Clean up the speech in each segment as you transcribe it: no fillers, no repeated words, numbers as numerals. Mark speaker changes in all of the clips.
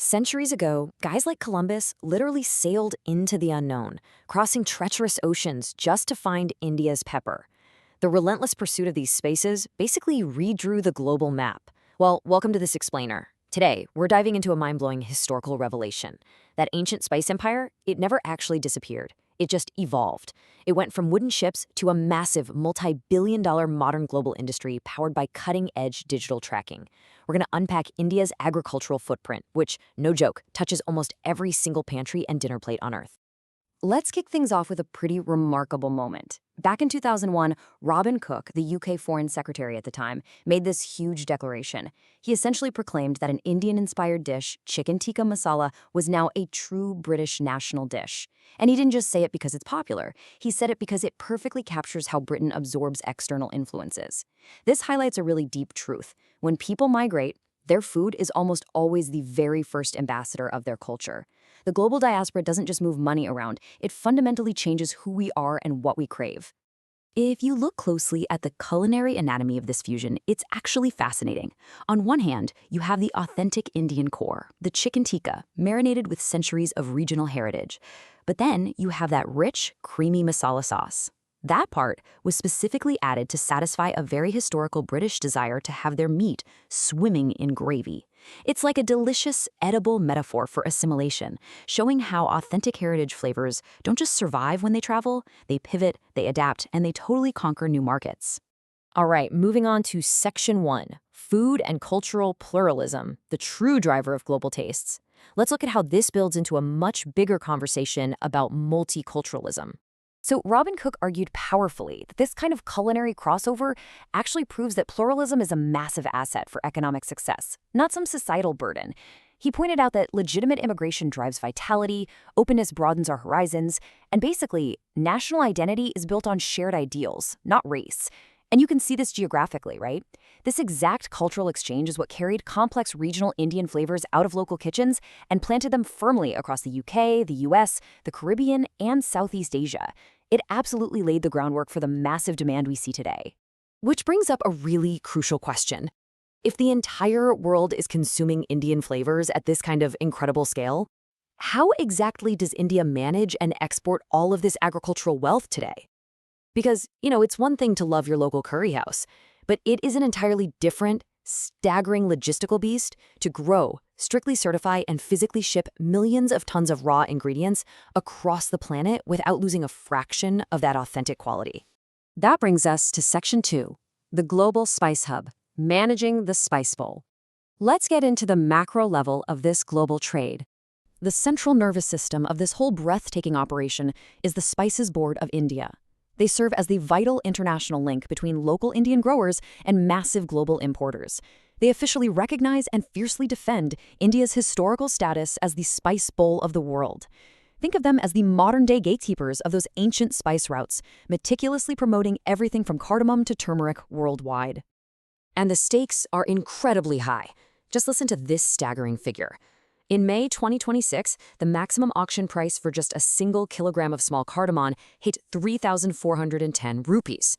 Speaker 1: Centuries ago, guys like Columbus literally sailed into the unknown, crossing treacherous oceans just to find India's pepper. The relentless pursuit of these spaces basically redrew the global map. Well, welcome to this explainer. Today, we're diving into a mind-blowing historical revelation. That ancient spice empire, it never actually disappeared. It just evolved. It went from wooden ships to a massive, multi-billion-dollar modern global industry powered by cutting-edge digital tracking. We're going to unpack India's agricultural footprint, which, no joke, touches almost every single pantry and dinner plate on Earth. Let's kick things off with a pretty remarkable moment. Back in 2001, Robin Cook, the UK Foreign Secretary at the time, made this huge declaration. He essentially proclaimed that an Indian-inspired dish, chicken tikka masala, was now a true British national dish. And he didn't just say it because it's popular. He said it because it perfectly captures how Britain absorbs external influences. This highlights a really deep truth. When people migrate, their food is almost always the very first ambassador of their culture. The global diaspora doesn't just move money around, it fundamentally changes who we are and what we crave. If you look closely at the culinary anatomy of this fusion, it's actually fascinating. On one hand, you have the authentic Indian core, the chicken tikka, marinated with centuries of regional heritage. But then you have that rich, creamy masala sauce. That part was specifically added to satisfy a very historical British desire to have their meat swimming in gravy. It's like a delicious, edible metaphor for assimilation, showing how authentic heritage flavors don't just survive when they travel, they pivot, they adapt, and they totally conquer new markets. All right, moving on to Section 1, Food and Cultural Pluralism, the true driver of global tastes. Let's look at how this builds into a much bigger conversation about multiculturalism. So Robin Cook argued powerfully that this kind of culinary crossover actually proves that pluralism is a massive asset for economic success, not some societal burden. He pointed out that legitimate immigration drives vitality, openness broadens our horizons, and basically, national identity is built on shared ideals, not race. And you can see this geographically, right? This exact cultural exchange is what carried complex regional Indian flavors out of local kitchens and planted them firmly across the UK, the US, the Caribbean, and Southeast Asia. It absolutely laid the groundwork for the massive demand we see today. Which brings up a really crucial question. If the entire world is consuming Indian flavors at this kind of incredible scale, how exactly does India manage and export all of this agricultural wealth today? Because, it's one thing to love your local curry house, but it is an entirely different, staggering logistical beast to grow, strictly certify, and physically ship millions of tons of raw ingredients across the planet without losing a fraction of that authentic quality. That brings us to Section 2, the Global Spice Hub, Managing the Spice Bowl. Let's get into the macro level of this global trade. The central nervous system of this whole breathtaking operation is the Spices Board of India. They serve as the vital international link between local Indian growers and massive global importers. They officially recognize and fiercely defend India's historical status as the spice bowl of the world. Think of them as the modern-day gatekeepers of those ancient spice routes, meticulously promoting everything from cardamom to turmeric worldwide. And the stakes are incredibly high. Just listen to this staggering figure. In May 2026, the maximum auction price for just a single kilogram of small cardamom hit 3,410 rupees.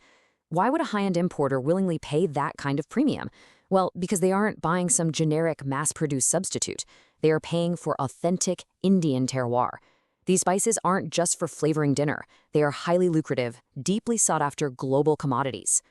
Speaker 1: Why would a high-end importer willingly pay that kind of premium? Well, because they aren't buying some generic mass-produced substitute. They are paying for authentic Indian terroir. These spices aren't just for flavoring dinner. They are highly lucrative, deeply sought-after global commodities.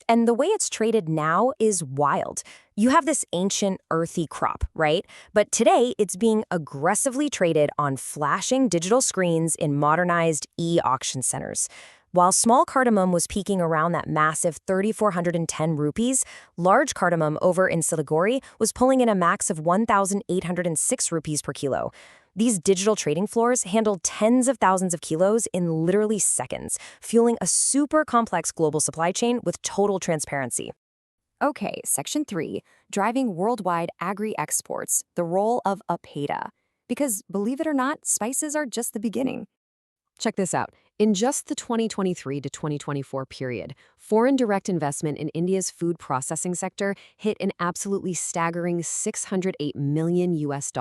Speaker 2: And the way it's traded now is wild. You have this ancient, earthy crop, right? But today, it's being aggressively traded on flashing digital screens in modernized e-auction centers. While small cardamom was peaking around that massive 3,410 rupees, large cardamom over in Siliguri was pulling in a max of 1,806 rupees per kilo. These digital trading floors handled tens of thousands of kilos in literally seconds, fueling a super complex global supply chain with total transparency. Okay, Section 3, driving worldwide agri-exports, the role of a PETA. Because, believe it or not, spices are just the beginning.
Speaker 1: Check this out. In just the 2023 to 2024 period, foreign direct investment in India's food processing sector hit an absolutely staggering $608 million US.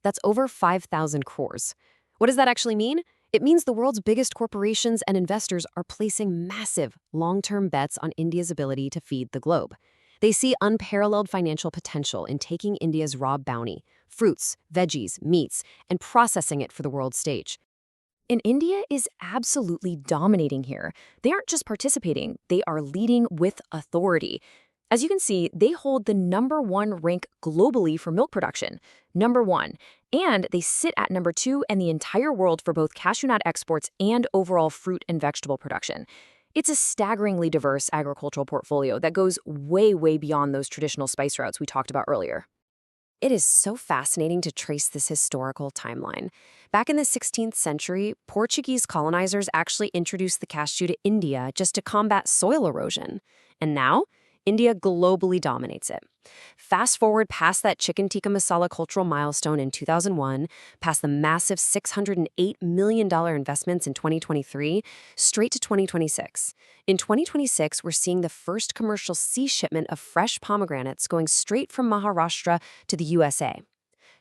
Speaker 1: That's over 5,000 crores. What does that actually mean? It means the world's biggest corporations and investors are placing massive, long-term bets on India's ability to feed the globe. They see unparalleled financial potential in taking India's raw bounty, fruits, veggies, meats, and processing it for the world stage. And India is absolutely dominating here. They aren't just participating, they are leading with authority. As you can see, they hold the #1 rank globally for milk production, #1, and they sit at #2 in the entire world for both cashew nut exports and overall fruit and vegetable production. It's a staggeringly diverse agricultural portfolio that goes way, way beyond those traditional spice routes we talked about earlier. It is so fascinating to trace this historical timeline. Back in the 16th century, Portuguese colonizers actually introduced the cashew to India just to combat soil erosion. And now, India globally dominates it. Fast forward past that chicken tikka masala cultural milestone in 2001, past the massive $608 million investments in 2023, straight to 2026. In 2026, we're seeing the first commercial sea shipment of fresh pomegranates going straight from Maharashtra to the USA.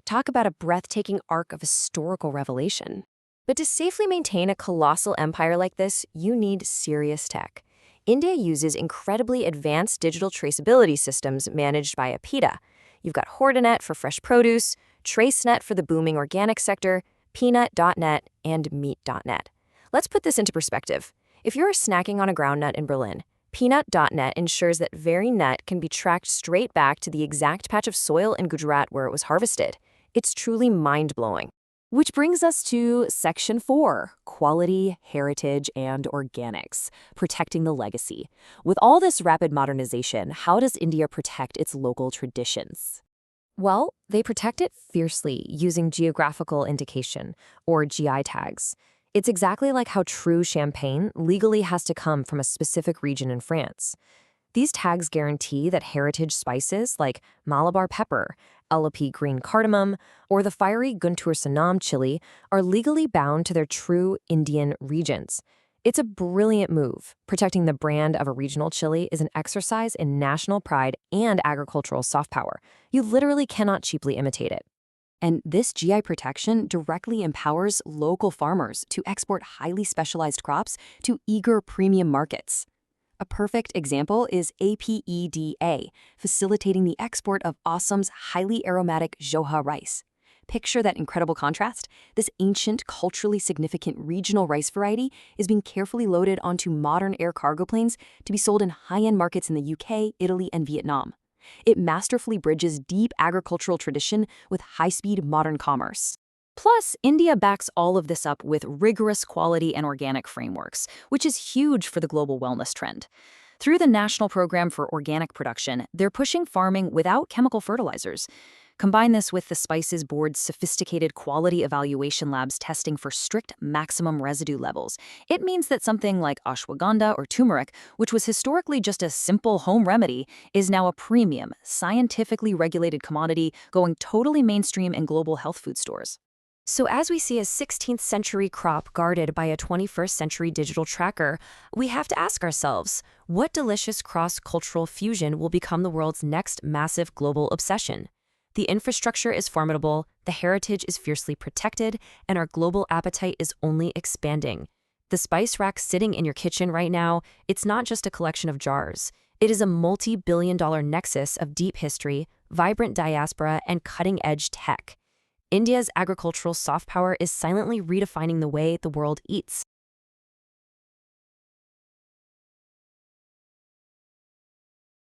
Speaker 1: Talk about a breathtaking arc of historical revelation. But to safely maintain a colossal empire like this, you need serious tech. India uses incredibly advanced digital traceability systems managed by PETA. You've got Hortinet for fresh produce, TraceNet for the booming organic sector, Peanut.net, and Meat.net. Let's put this into perspective. If you're snacking on a groundnut in Berlin, Peanut.net ensures that very nut can be tracked straight back to the exact patch of soil in Gujarat where it was harvested. It's truly mind-blowing. Which brings us to Section 4, Quality, Heritage, and Organics, protecting the legacy. With all this rapid modernization, how does India protect its local traditions? Well, they protect it fiercely using geographical indication, or GI tags. It's exactly like how true champagne legally has to come from a specific region in France. These tags guarantee that heritage spices like Malabar pepper, LP green cardamom, or the fiery Guntur Sanam chili are legally bound to their true Indian regions. It's a brilliant move. Protecting the brand of a regional chili is an exercise in national pride and agricultural soft power. You literally cannot cheaply imitate it. And this GI protection directly empowers local farmers to export highly specialized crops to eager premium markets. A perfect example is APEDA, facilitating the export of Assam's highly aromatic Johar rice. Picture that incredible contrast. This ancient, culturally significant regional rice variety is being carefully loaded onto modern air cargo planes to be sold in high-end markets in the UK, Italy, and Vietnam. It masterfully bridges deep agricultural tradition with high-speed modern commerce. Plus, India backs all of this up with rigorous quality and organic frameworks, which is huge for the global wellness trend. Through the National Program for Organic Production, they're pushing farming without chemical fertilizers. Combine this with the Spices Board's sophisticated quality evaluation labs testing for strict maximum residue levels. It means that something like ashwagandha or turmeric, which was historically just a simple home remedy, is now a premium, scientifically regulated commodity going totally mainstream in global health food stores. So as we see a 16th century crop guarded by a 21st century digital tracker, we have to ask ourselves, what delicious cross-cultural fusion will become the world's next massive global obsession? The infrastructure is formidable, the heritage is fiercely protected, and our global appetite is only expanding. The spice rack sitting in your kitchen right now, it's not just a collection of jars. It is a multi-billion-dollar nexus of deep history, vibrant diaspora, and cutting-edge tech. India's agricultural soft power is silently redefining the way the world eats.